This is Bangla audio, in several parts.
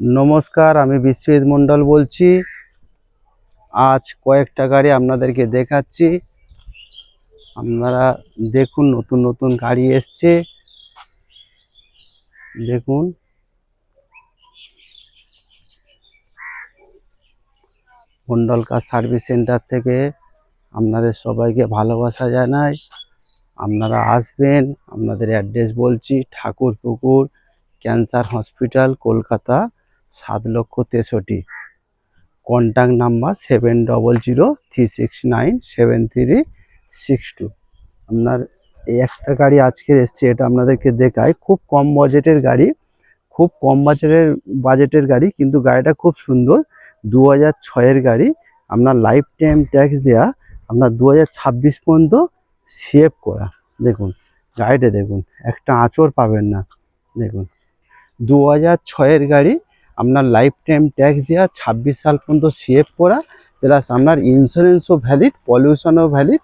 নমস্কার, আমি বিশ্বজিৎ মণ্ডল বলছি। আজ কয়েকটা গাড়ি আপনাদেরকে দেখাচ্ছি। আপনারা দেখুন, নতুন নতুন গাড়ি এসছে। দেখুন, মণ্ডল কার সার্ভিস সেন্টার থেকে আপনাদের সবাইকে ভালোবাসা জানাই। আপনারা আসবেন। আপনাদের অ্যাড্রেস বলছি, Thakurpukur cancer hospital, Kolkata 7,63,000। Contact number 7003697362। আপনার এই একটা গাড়ি আজকের এসছে, এটা আপনাদেরকে দেখায়। খুব কম বাজেটের গাড়ি, খুব কম বাজেটের গাড়ি, কিন্তু গাড়িটা খুব সুন্দর। 2006-এর গাড়ি। আপনার লাইফ টাইম ট্যাক্স দেয়া, আপনার 2026 পর্যন্ত সেভ করা। দেখুন গাড়িটা, দেখুন একটা আঁচড় পাবেন না। দেখুন 2006-এর গাড়ি, আপনার লাইফ টাইম ট্যাক্স দেওয়া, 26 সাল পর্যন্ত সেভ করা, প্লাস আপনার ইন্স্যুরেন্সও ভ্যালিড, পলিউশনও ভ্যালিড,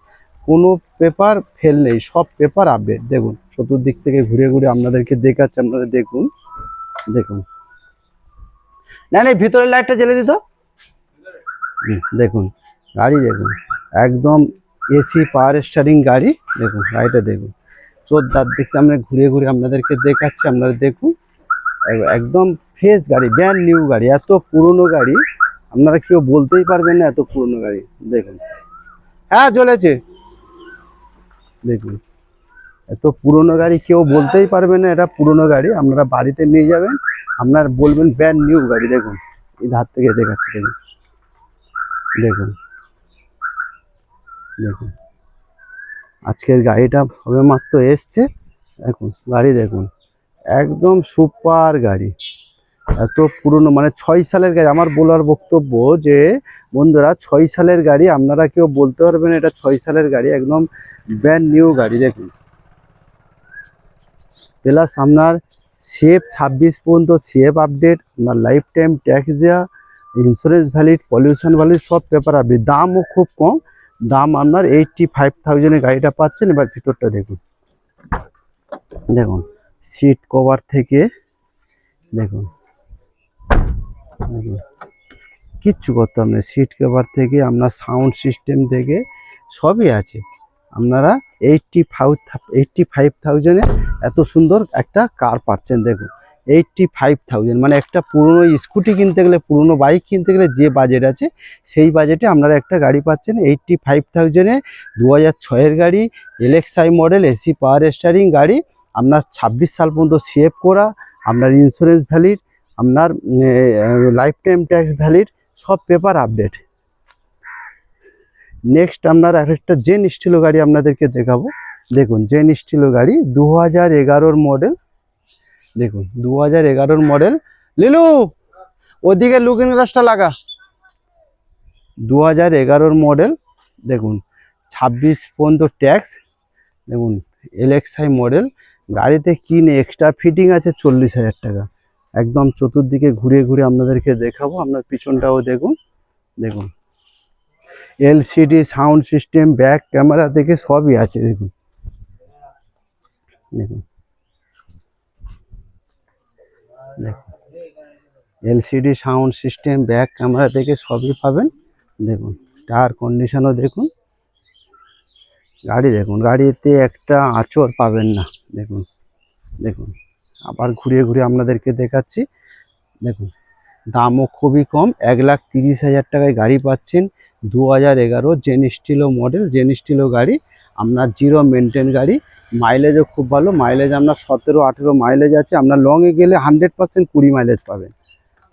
কোনো পেপার ফেল নেই, সব পেপার আপডেট। দেখুন চতুর্দিক থেকে ঘুরে ঘুরে আপনাদেরকে দেখাচ্ছে, আপনারা দেখুন। দেখুন, না না, ভিতরের লাইটটা জ্বেলে দিত। দেখুন গাড়ি, দেখুন একদম এসি পাওয়ার স্টারিং গাড়ি। দেখুন গাড়িটা, দেখুন চোদ্দার দিকে আমরা ঘুরে ঘুরে আপনাদেরকে দেখাচ্ছি। আপনারা দেখুন, একদম ফ্রেশ গাড়ি, ব্র্যান্ড নিউ গাড়ি। এত পুরনো গাড়ি আপনারা কেউ বলতেই পারবেন না এত পুরনো গাড়ি। দেখুন, হ্যাঁ জ্বলেছে। দেখুন এত পুরনো গাড়ি কেউ বলতেই পারবে না এটা পুরনো গাড়ি। আপনারা বাড়িতে নিয়ে যাবেন, আপনার বলবেন ব্র্যান্ড নিউ গাড়ি। দেখুন এই ধার থেকে দেখাচ্ছি। দেখুন দেখুন দেখুন আজকের গাড়িটা সবে মাত্র এসছে। দেখুন গাড়ি, দেখুন একদম সুপার গাড়ি। এত পুরনো, মানে 6 সালের গাড়ি। আমার বলার বক্তব্য যে বন্ধুরা, 6 সালের গাড়ি আপনারা কেউ বলতে পারবেন এটা 6 সালের গাড়ি, একদম ব্র্যান্ড নিউ গাড়ি। দেখুন, প্লাস আপনার সেফ 26 পর্যন্ত সেফ আপডেট, আপনার লাইফ টাইম ট্যাক্স দেওয়া, ইন্স্যুরেন্স ভ্যালিড, পলিউশন ভ্যালিড, সব পেপার আপডেট। দামও খুব কম, দাম আপনার 85,000-এ গাড়িটা পাচ্ছেন। এবার ভিতরটা দেখুন। দেখুন সিট কভার থেকে, দেখুন দেখুন কিচ্ছু করতে হবে না। সিট কভার থেকে আপনার সাউন্ড সিস্টেম থেকে সবই আছে। আপনারা 85,000-এ এত সুন্দর একটা কার পাচ্ছেন। দেখুন 85,000, মানে একটা পুরনো স্কুটি কিনতে গেলে, পুরনো বাইক কিনতে গেলে যে বাজেট আছে, সেই বাজেটে আপনারা একটা গাড়ি পাচ্ছেন 85,000-এ। 2006-এর গাড়ি, LXi model, AC power steering গাড়ি, আপনার 26 সাল পর্যন্ত সেভ করা, আপনার ইন্স্যুরেন্স ভ্যালিড, আপনার লাইফ টাইম ট্যাক্স ভ্যালিড, সব পেপার আপডেট। নেক্সট আপনার আরেকটা জেন স্টিলো গাড়ি আপনাদেরকে দেখাবো। দেখুন জেন স্টিলো গাড়ি, 2011-এর মডেল। দেখুন 2011-এর মডেল। লিলু ওদিকে লুকিং গ্লাসটা লাগা। 2011-এর মডেল। দেখুন 26 পর্যন্ত ট্যাক্স। দেখুন এলএক্সআই মডেল। গাড়িতে কি নেই, এক্সট্রা ফিটিং আছে 40,000 টাকা। একদম চতুর্দিকে ঘুরে ঘুরে আপনাদেরকে দেখাবো। আপনার পিছনটাও দেখুন। দেখুন LCD sound system, back camera থেকে সবই আছে। দেখুন দেখুন দেখুন LCD sound system, back camera থেকে সবই পাবেন। দেখুন টায়ার কন্ডিশনও দেখুন। গাড়ি দেখুন, গাড়িতে একটা আঁচড় পাবেন না। দেখুন দেখুন আবার ঘুরিয়ে ঘুরিয়ে আপনাদেরকে দেখাচ্ছি। দেখুন দামও খুবই কম, 1,30,000 টাকায় গাড়ি পাচ্ছেন। 2011 জেন স্টিলো মডেল, জেন স্টিলো গাড়ি, আপনার জিরো মেনটেন গাড়ি। মাইলেজও খুব ভালো, মাইলেজ আপনার 17-18 মাইলেজ আছে। আপনার লংয়ে গেলে 100% 20 মাইলেজ পাবেন।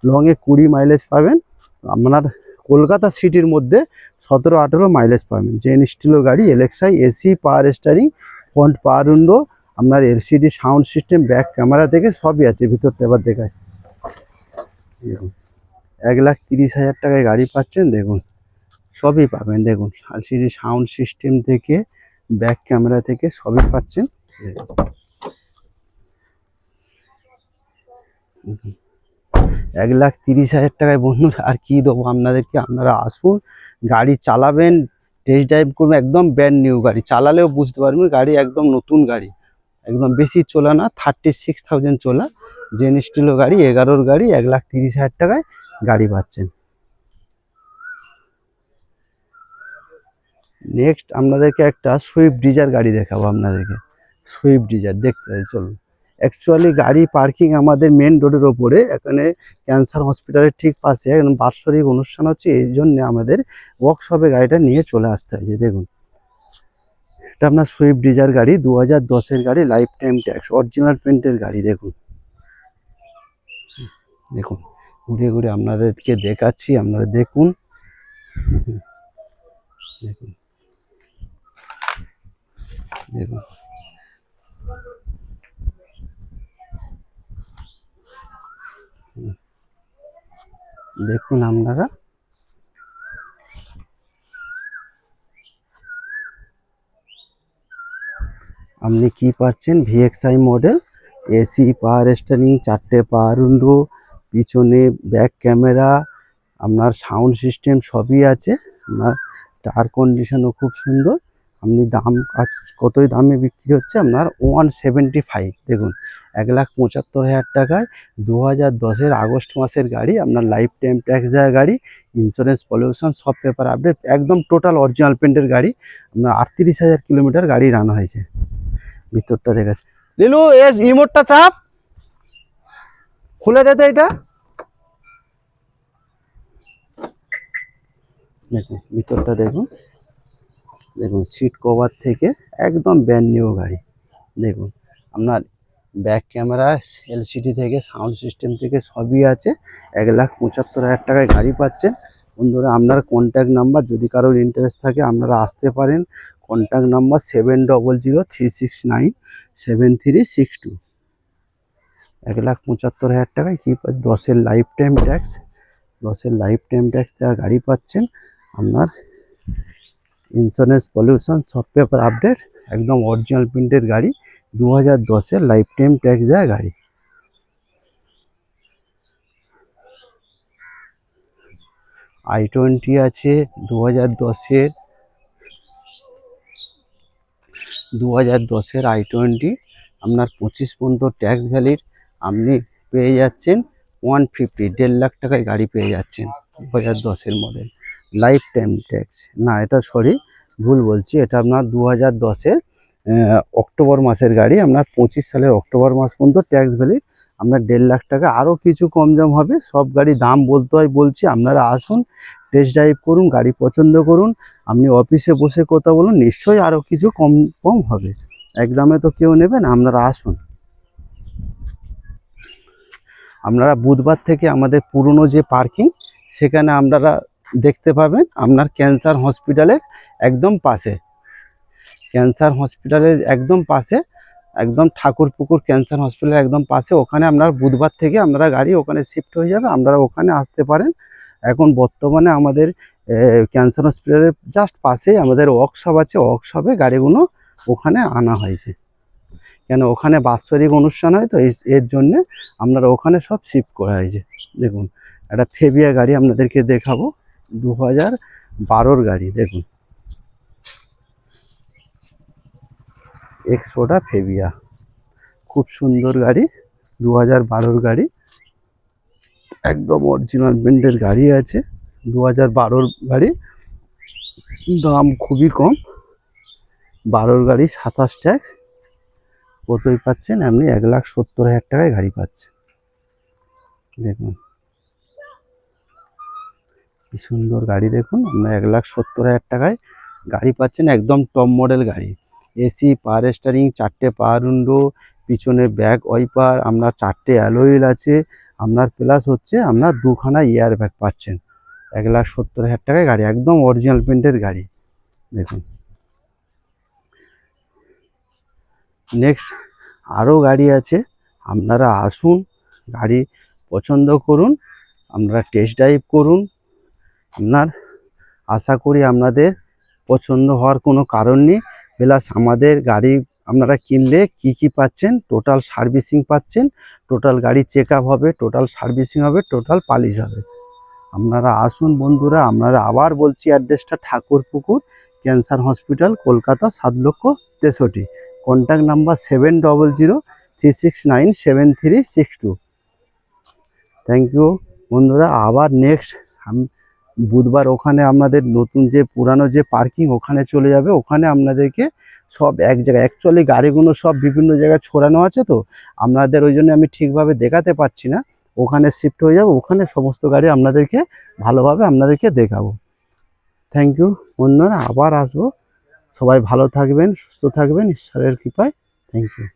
লংয়ে 20 মাইলেজ পাবেন। আপনার কলকাতা সিটির মধ্যে 17-18 মাইলেজ পাবেন। জেন স্টিলো গাড়ি, LXI, AC power steering, front power window, আপনার LCD sound system, back camera থেকে সবই আছে। ভিতরটা এবার দেখায়। 1,30,000 টাকায় গাড়ি পাচ্ছেন। দেখুন সবই পাবেন। দেখুন এলসিডি সাউন্ড সিস্টেম থেকে, ব্যাক ক্যামেরা থেকে সবই পাচ্ছেন। 1,30,000 টাকায় বন্ধুরা আর কি দেবো আপনাদেরকে। আপনারা আসুন, গাড়ি চালাবেন, টেস্ট ড্রাইভ করবেন। একদম ব্র্যান্ড নিউ গাড়ি, চালালেও বুঝতে পারবেন গাড়ি একদম নতুন গাড়ি। একদম বেশি চলা না, 36,000 চলা জেন স্টিলও গাড়ি, 11-র গাড়ি, 1,30,000 টাকায় গাড়ি পাচ্ছেন। নেক্সট আপনাদেরকে একটা সুইফট ডিজায়ার গাড়ি দেখাবো আপনাদেরকে। সুইফট ডিজায়ার দেখতে হয়, চলুন। অ্যাকচুয়ালি গাড়ি পার্কিং আমাদের মেন রোডের ওপরে, এখানে ক্যান্সার হসপিটালের ঠিক পাশে একদম বাৎসরিক অনুষ্ঠান হচ্ছে, এই জন্য আমাদের ওয়ার্কশপে গাড়িটা নিয়ে চলে আসতে হয়েছে। দেখুন, এটা আপনার সুইফট ডিজায়ার গাড়ি, 2010-এর গাড়ি, লাইফ টাইম ট্যাক্স, অরিজিনাল পেন্টের গাড়ি। দেখুন দেখুন, ঘুরে ঘুরে আপনাদেরকে দেখাচ্ছি, আপনারা দেখুন। দেখুন দেখুন দেখুন আপনারা, আপনি কি পাচ্ছেন, VXI model, AC, power steering, 4টে পাওয়ার উইন্ডো, পিছনে ব্যাক ক্যামেরা, আপনার সাউন্ড সিস্টেম সবই আছে। আপনার টায়ার কন্ডিশনও খুব সুন্দর। আপনি দাম কতই দামে বিক্রি হচ্ছে আপনার 175। দেখুন, 1,75,000 টাকায় 2010-এর আগস্ট মাসের গাড়ি, আপনার লাইফ টাইম ট্যাক্স দেওয়া গাড়ি, ইন্স্যুরেন্স, পলিউশন সব পেপার আপডেট, একদম টোটাল অরিজিনাল পেন্টের গাড়ি। আপনার 38,000 কিলোমিটার গাড়ি রান হয়েছে। ভিতরটা দেখাচ্ছে, লিলু এর রিমোটটা চাপ, খুলে দে তো এটা। দেখুন ভিতরটা দেখুন, দেখুন সিট কভার থেকে একদম ব্র্যান্ড নিউ গাড়ি। দেখুন আপনার ব্যাক ক্যামেরা, এলসিডি থেকে সাউন্ড সিস্টেম থেকে সবই আছে। 1,75,000 টাকায় গাড়ি পাচ্ছেন। বন্ধুরা, আপনার কন্ট্যাক্ট নাম্বার, যদি কারোর ইন্টারেস্ট থাকে আপনারা আসতে পারেন। Contact number 7003697362। 1,75,000 টাকায় কি 10-এর লাইফ টাইম ট্যাক্স, 10-এর লাইফ টাইম ট্যাক্স দেওয়া গাড়ি পাচ্ছেন। আপনার ইন্স্যুরেন্স, পলিউশন সব পেপার আপডেট, একদম অরিজিনাল প্রিন্টের গাড়ি, 2010-এর লাইফ টাইম ট্যাক্স দেওয়া গাড়ি। i20 আছে 2010-এর, 2010-এর i20 আপনার 25 পর্যন্ত ট্যাক্স ভ্যালিড, আপনি পেয়ে যাচ্ছেন 150, 1.5 লাখ টাকায় গাড়ি পেয়ে যাচ্ছেন। 2010-এর মডেল, লাইফ টাইম ট্যাক্স না, এটা সরি ভুল বলছি, এটা আপনার 2010-এর অক্টোবর মাসের গাড়ি, আপনার 25 সালের অক্টোবর মাস পর্যন্ত ট্যাক্স ভ্যালিড, আপনার 1.5 লাখ টাকা। আরও কিছু কম দাম হবে, সব গাড়ি দাম বলতে হয় বলছি, আপনারা আসুন, টেস্ট ড্রাইভ করুন, গাড়ি পছন্দ করুন, আপনি অফিসে বসে কথা বলুন, নিশ্চয়ই আরও কিছু কম হবে। একদমে তো কেউ নেবেন, আপনারা আসুন। আপনারা বুধবার থেকে আমাদের পুরনো যে পার্কিং, সেখানে আপনারা দেখতে পাবেন, আপনার ক্যান্সার হসপিটালের একদম পাশে, ক্যান্সার হসপিটালের একদম পাশে, একদম ঠাকুরপুকুর ক্যান্সার হসপিটালের একদম পাশে, ওখানে আপনার বুধবার থেকে আপনারা গাড়ি ওখানে শিফট হয়ে যাবে, আপনারা ওখানে আসতে পারেন। এখন বর্তমানে আমাদের ক্যান্সার হসপিটালের জাস্ট পাশেই আমাদের ওয়ার্কশপ আছে, ওয়ার্কশপে গাড়িগুলো ওখানে আনা হয়েছে। কেন, ওখানে বাৎসরিক অনুষ্ঠান হয় তো, এর জন্যে আপনারা ওখানে সব শিফট করা হয়েছে। দেখুন, একটা ফেবিয়া গাড়ি আপনাদেরকে দেখাবো, 2012-র গাড়ি। দেখুন, এক্সোটা ফেবিয়া, খুব সুন্দর গাড়ি, 2012-র গাড়ি, একদম অরিজিনাল পেন্টের গাড়ি আছে। 2012-র গাড়ি, দাম খুবই কম, 12-র গাড়ি 27 ট্যাক্স, কতই পাচ্ছেন আপনি 1,70,000 টাকায় গাড়ি পাচ্ছেন। দেখুন কি সুন্দর গাড়ি, দেখুন আপনার 1,70,000 টাকায় গাড়ি পাচ্ছেন, একদম টপ মডেল গাড়ি। এসি, পাওয়ার স্টিয়ারিং, 4টে পাওয়ার উইন্ডো, পিছনে ব্যাক ওয়াইপার, আপনার 4টে অ্যালয়েল আছে আপনার, প্লাস হচ্ছে আপনার 2খানা এয়ার ব্যাগ পাচ্ছেন। 1,70,000 টাকায় গাড়ি, একদম অরিজিনাল প্রিন্টের গাড়ি। দেখুন নেক্সট আরও গাড়ি আছে, আপনারা আসুন, গাড়ি পছন্দ করুন, আপনারা টেস্ট ড্রাইভ করুন। আপনার আশা করি আপনাদের পছন্দ হওয়ার কোনো কারণ নেই। প্লাস আমাদের গাড়ি আপনারা কিনলে কি কি পাচ্ছেন, টোটাল সার্ভিসিং পাচ্ছেন, টোটাল গাড়ি চেক আপ হবে, টোটাল সার্ভিসিং হবে, টোটাল পালিশ হবে। আপনারা আসুন বন্ধুরা, আপনারা আবার বলছি অ্যাড্রেসটা Thakurpukur cancer hospital, Kolkata 7,63,000। Contact number 7003697362। Thank you বন্ধুরা। আবার নেক্সট বুধবার ওখানে আমাদের নতুন যে পুরানো যে পার্কিং ওখানে চলে যাবে, ওখানে আপনাদেরকে সব এক জায়গায়, অ্যাকচুয়ালি গাড়িগুলো সব বিভিন্ন জায়গায় ছড়ানো আছে, তো আপনাদের ওই জন্য আমি ঠিকভাবে দেখাতে পারছি না। ওখানে শিফট হয়ে যাবো, ওখানে সমস্ত গাড়ি আপনাদেরকে ভালোভাবে আপনাদেরকে দেখাবো। থ্যাংক ইউ বন্ধুরা, আবার আসবো। সবাই ভালো থাকবেন, সুস্থ থাকবেন, ঈশ্বরের কৃপায়। Thank you.